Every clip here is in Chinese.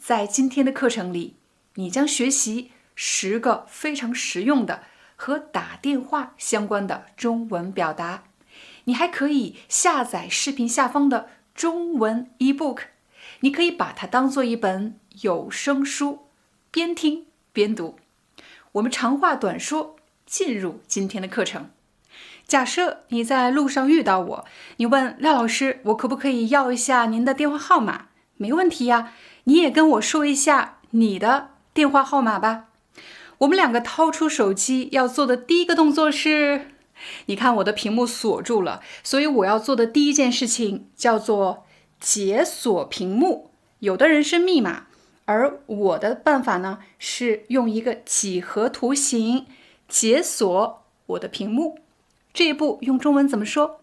在今天的课程里，你将学习10个非常实用的和打电话相关的中文表达。你还可以下载视频下方的中文 ebook， 你可以把它当做一本有声书，边听边读。我们长话短说，进入今天的课程。假设你在路上遇到我，你问廖老师，我可不可以要一下您的电话号码？没问题呀，你也跟我说一下你的电话号码吧。我们两个掏出手机要做的第一个动作是，你看我的屏幕锁住了，所以我要做的第一件事情叫做解锁屏幕。有的人是密码，而我的办法呢是用一个几何图形解锁我的屏幕。这一步用中文怎么说？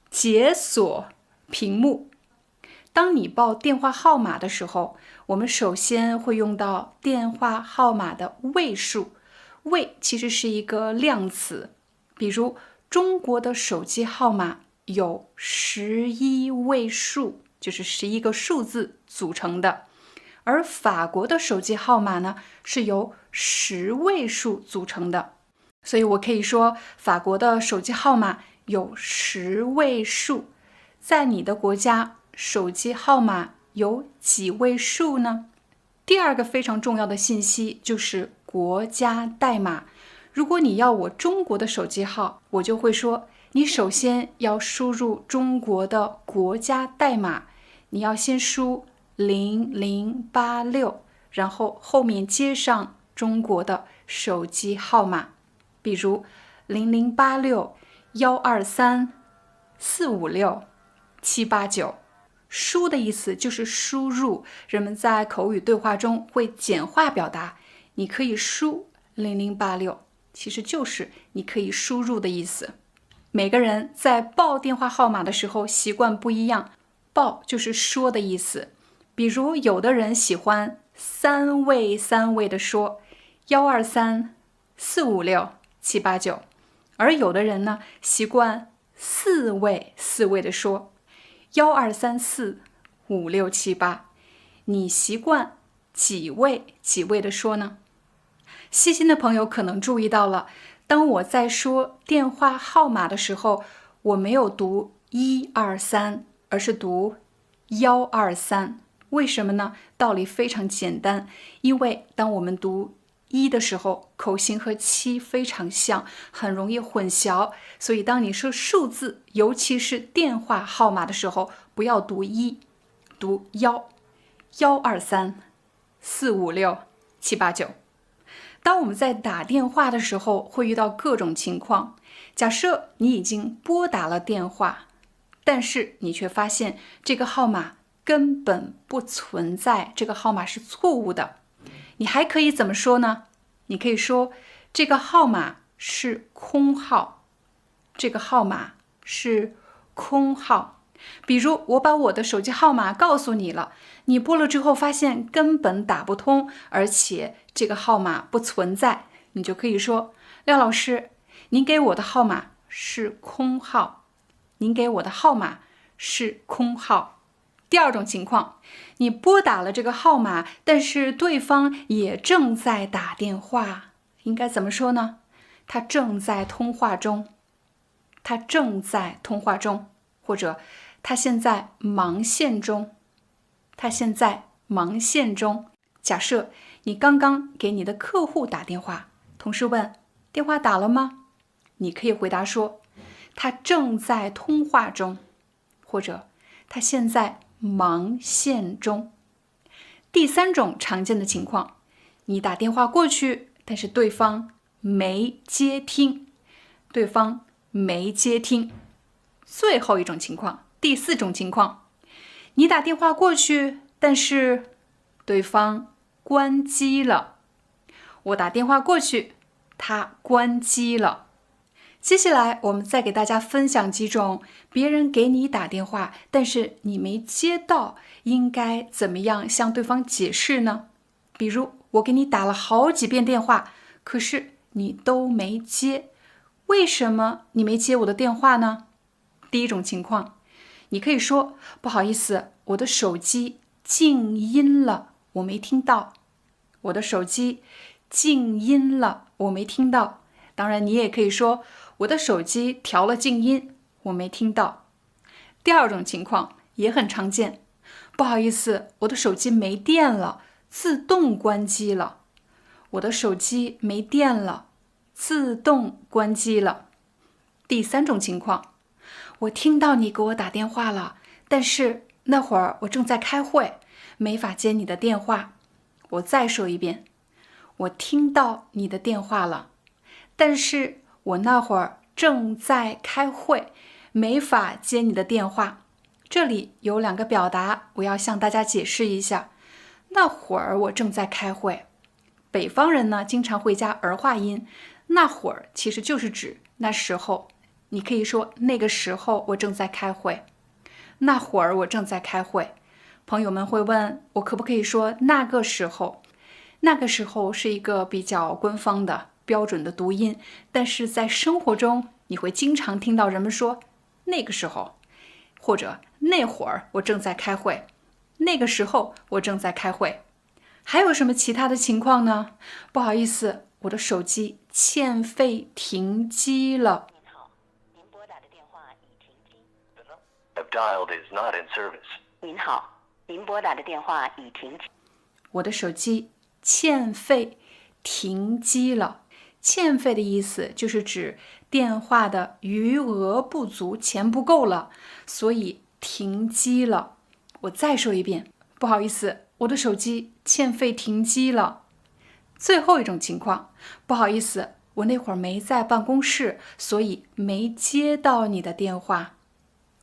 解锁屏幕。当你报电话号码的时候，我们首先会用到电话号码的位数。位其实是一个量词，比如中国的手机号码有11位数，就是11个数字组成的。而法国的手机号码呢，是由10位数组成的。所以我可以说，法国的手机号码有10位数。在你的国家，手机号码有几位数呢？第二个非常重要的信息就是国家代码。如果你要我中国的手机号，我就会说，你首先要输入中国的国家代码，你要先输0086，然后后面接上中国的手机号码。比如0086-123-456-789，输的意思就是输入，人们在口语对话中会简化表达。你可以输0086，其实就是你可以输入的意思。每个人在报电话号码的时候习惯不一样，报就是说的意思。比如有的人喜欢3位3位的说123-456-789，而有的人呢习惯4位4位的说123-456-789。你习惯几位几位的说呢？细心的朋友可能注意到了，当我在说电话号码的时候，我没有读123，而是读123。为什么呢？道理非常简单，因为当我们读1的时候，口型和7非常像，很容易混淆。所以当你说数字，尤其是电话号码的时候，不要读1，读123-456-789。当我们在打电话的时候，会遇到各种情况。假设你已经拨打了电话，但是你却发现这个号码根本不存在，这个号码是错误的。你还可以怎么说呢？你可以说这个号码是空号，这个号码是空号。比如我把我的手机号码告诉你了，你拨了之后发现根本打不通，而且这个号码不存在，你就可以说，廖老师，您给我的号码是空号，您给我的号码是空号。第二种情况，你拨打了这个号码，但是对方也正在打电话，应该怎么说呢？他正在通话中，他正在通话中，或者他现在忙线中，他现在忙线中。假设你刚刚给你的客户打电话，同事问电话打了吗？你可以回答说，他正在通话中，或者他现在忙线中。第三种常见的情况，你打电话过去，但是对方没接听，对方没接听。最后一种情况，第四种情况，你打电话过去，但是对方关机了。我打电话过去，他关机了。接下来我们再给大家分享几种别人给你打电话，但是你没接到，应该怎么样向对方解释呢？比如我给你打了好几遍电话，可是你都没接，为什么你没接我的电话呢？第一种情况，你可以说，不好意思，我的手机静音了，我没听到。我的手机静音了，我没听到。当然，你也可以说我的手机调了静音，我没听到。第二种情况也很常见，不好意思，我的手机没电了，自动关机了。我的手机没电了，自动关机了。第三种情况，我听到你给我打电话了，但是那会儿我正在开会，没法接你的电话。我再说一遍，我听到你的电话了，但是我那会儿正在开会，没法接你的电话。这里有两个表达，我要向大家解释一下。那会儿我正在开会，北方人呢经常会加儿化音，那会儿其实就是指那时候。你可以说那个时候我正在开会，那会儿我正在开会。朋友们会问我可不可以说那个时候？那个时候是一个比较官方的标准的读音，但是在生活中你会经常听到人们说那个时候，或者那会儿我正在开会，那个时候我正在开会。还有什么其他的情况呢？不好意思，我的手机欠费停机了。您好，您拨打的电话已停机。我的手机欠费停机了。欠费的意思就是指电话的余额不足，钱不够了，所以停机了。我再说一遍，不好意思，我的手机欠费停机了。最后一种情况，不好意思，我那会儿没在办公室，所以没接到你的电话。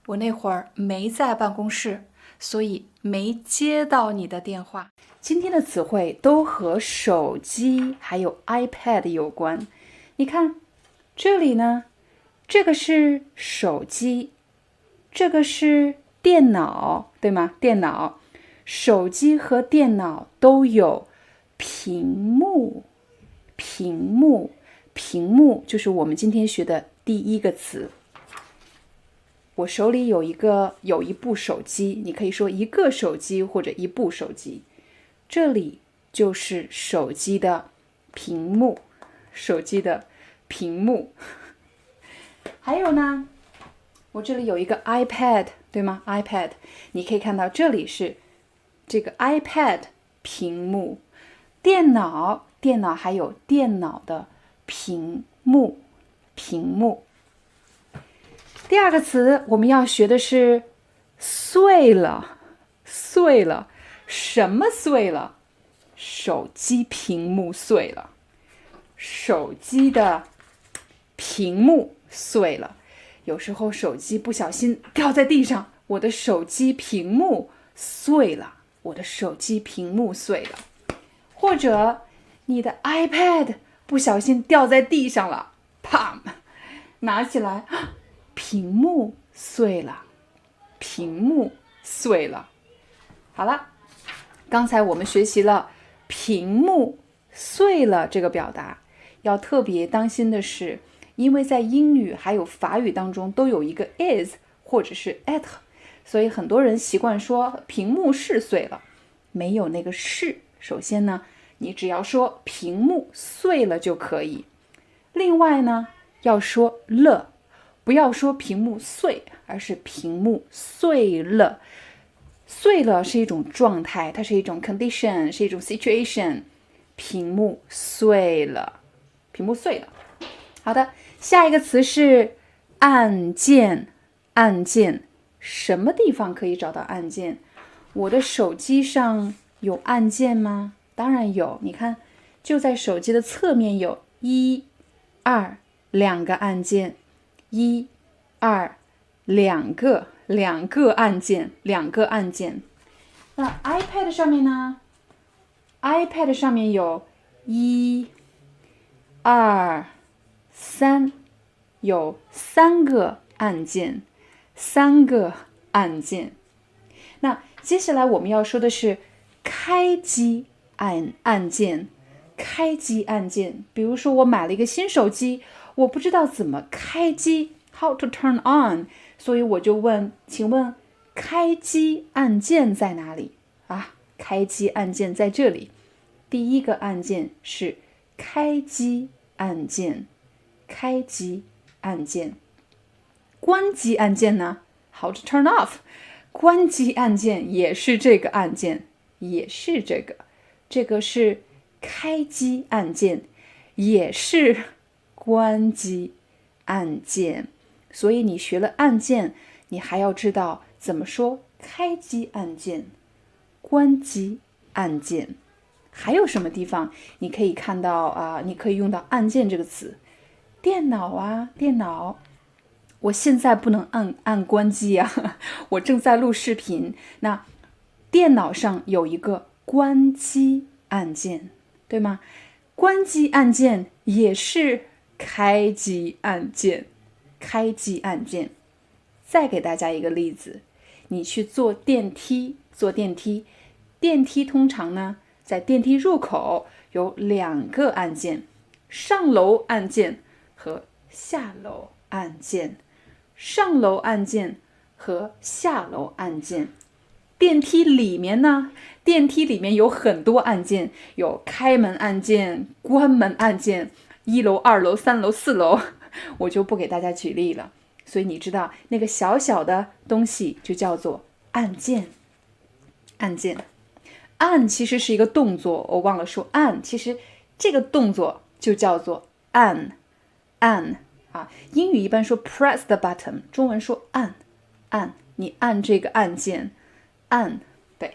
我那会儿没在办公室，所以没接到你的电话。今天的词汇都和手机还有 iPad 有关。你看，这里呢，这个是手机，这个是电脑，对吗？电脑，手机和电脑都有屏幕，屏幕就是我们今天学的第一个词。我手里有一部手机，你可以说一个手机或者一部手机。这里就是手机的屏幕，手机的屏幕。还有呢，我这里有一个 iPad， 对吗？ iPad， 你可以看到这里是这个 iPad 屏幕。电脑还有电脑的屏幕。第二个词我们要学的是碎了。什么碎了？手机屏幕碎了。手机的屏幕碎了。有时候手机不小心掉在地上，我的手机屏幕碎了。我的手机屏幕碎了。或者你的 iPad 不小心掉在地上了，啪，拿起来，屏幕碎了。屏幕碎了。好了，刚才我们学习了屏幕碎了这个表达。要特别当心的是，因为在英语还有法语当中都有一个 is 或者是 at， 所以很多人习惯说屏幕是碎了，没有那个是。首先呢，你只要说屏幕碎了就可以。另外呢，要说了，不要说屏幕碎，而是屏幕碎了。碎了是一种状态，它是一种 condition， 是一种 situation。屏幕碎了，屏幕碎了。好的，下一个词是按键。按键，什么地方可以找到按键？我的手机上有按键吗？当然有，你看，就在手机的侧面有1、2，两个按键，1、2，两个按键，两个按键。那 iPad 上面呢？ iPad 上面有1、2、3，有3个按键，3个按键。那接下来我们要说的是开机按键。开机按键，比如说我买了一个新手机，我不知道怎么开机 how to turn on， 所以我就问，请问开机按键在哪里啊？开机按键在这里。第一个按键是开机按键，开机按键。关机按键呢 ？How to turn off？ 关机按键也是这个按键，也是这个。这个是开机按键，也是关机按键。所以你学了按键，你还要知道怎么说开机按键、关机按键。还有什么地方你可以看到你可以用到按键这个词？电脑啊，电脑。我现在不能按关机啊，我正在录视频。那电脑上有一个关机按键，对吗？关机按键也是开机按键，开机按键。再给大家一个例子，你去坐电梯，电梯通常呢，在电梯入口有2个按键，上楼按键和下楼按键。上楼按键和下楼按键。电梯里面呢，电梯里面有很多按键，有开门按键、关门按键，1楼、2楼、3楼、4楼，我就不给大家举例了。所以你知道那个小小的东西就叫做按键。按键，按其实是一个动作，我忘了说按，其实这个动作就叫做按。英语一般说 press the button， 中文说按，你按这个按键，按。对，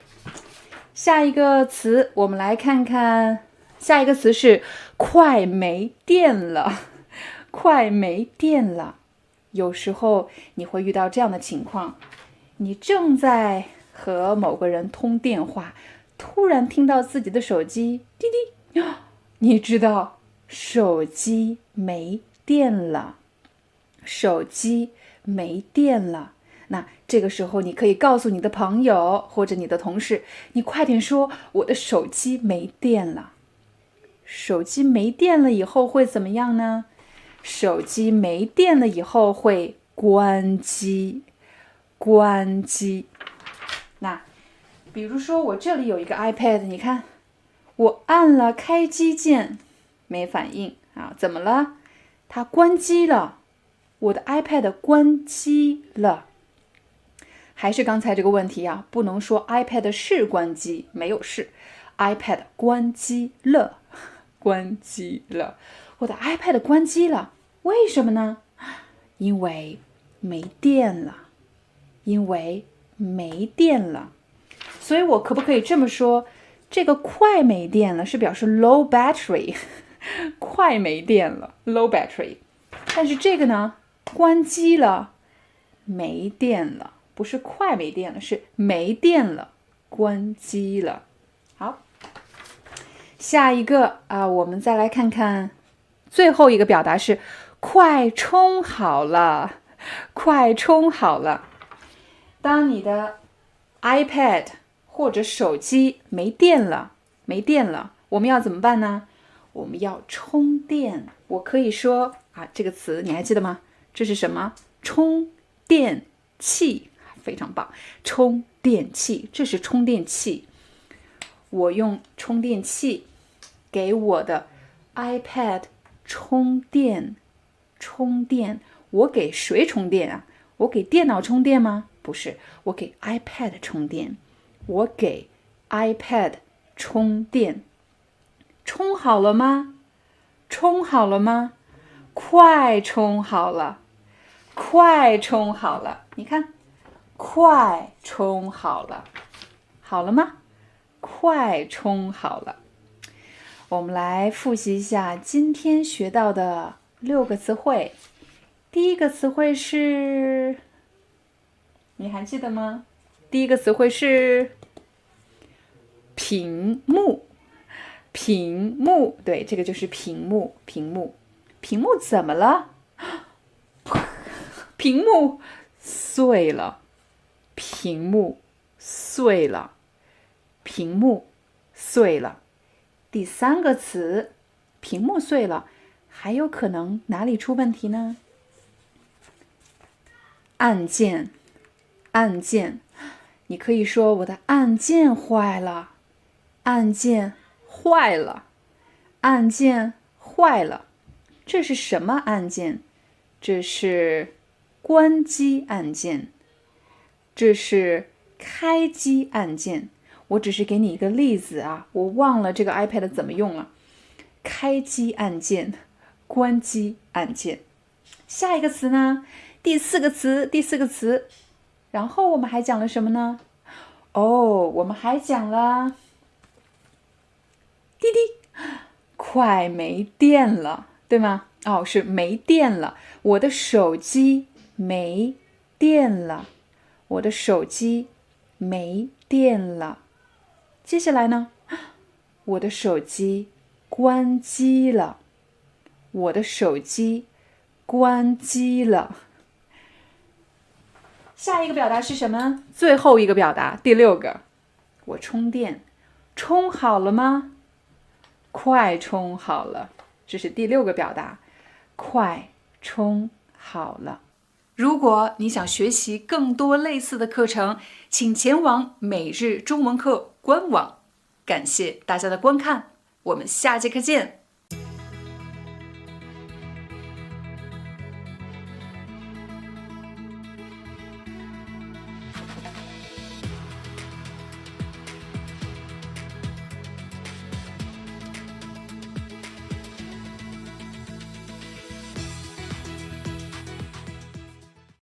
下一个词我们来看看，下一个词是快没电了，快没电了。有时候你会遇到这样的情况，你正在和某个人通电话，突然听到自己的手机滴滴，你知道手机没电了，手机没电了。那这个时候你可以告诉你的朋友或者你的同事，你快点说我的手机没电了。手机没电了以后会怎么样呢？手机没电了以后会关机，关机。那比如说我这里有一个 iPad， 你看我按了开机键没反应啊，怎么了？它关机了，我的 iPad 关机了。还是刚才这个问题啊，不能说 iPad 是关机，没有是 iPad 关机了，关机了，我的 iPad 关机了，为什么呢？因为没电了，因为没电了。所以我可不可以这么说，这个快没电了是表示 low battery， 快没电了 low battery。 但是这个呢，关机了，没电了，不是快没电了，是没电了，关机了。好，下一个我们再来看看最后一个表达是快充好了，快充好了。当你的 iPad 或者手机没电了，我们要怎么办呢？我们要充电。我可以说这个词你还记得吗？这是什么？充电器，非常棒。充电器，这是充电器。我用充电器给我的 iPad 充电。我给谁充电啊？我给电脑充电吗？不是，我给 iPad 充电。我给 iPad 充电。充好了吗？充好了吗？快充好了，快充好了。你看，快充好了，好了吗？快充好了。我们来复习一下今天学到的6个词汇。第一个词汇是，你还记得吗？第一个词汇是屏幕。屏幕，对，这个就是屏幕。屏幕怎么了？屏幕碎了，屏幕碎了，屏幕碎了。第3个词，屏幕碎了，还有可能哪里出问题呢？按键，你可以说我的按键坏了，按键坏了，按键坏了。这是什么按键？这是关机按键，这是开机按键。我只是给你一个例子啊，我忘了这个 iPad 怎么用了。开机按键，关机按键。下一个词呢？第四个词。然后我们还讲了什么呢？我们还讲了滴滴，快没电了，对吗？是没电了，我的手机没电了，我的手机没电了。接下来呢？我的手机关机了，我的手机关机了。下一个表达是什么？最后一个表达，第6个。我充电，充好了吗？快充好了。这是第6个表达，快充好了。如果你想学习更多类似的课程，请前往每日中文课官网。感谢大家的观看，我们下节课见。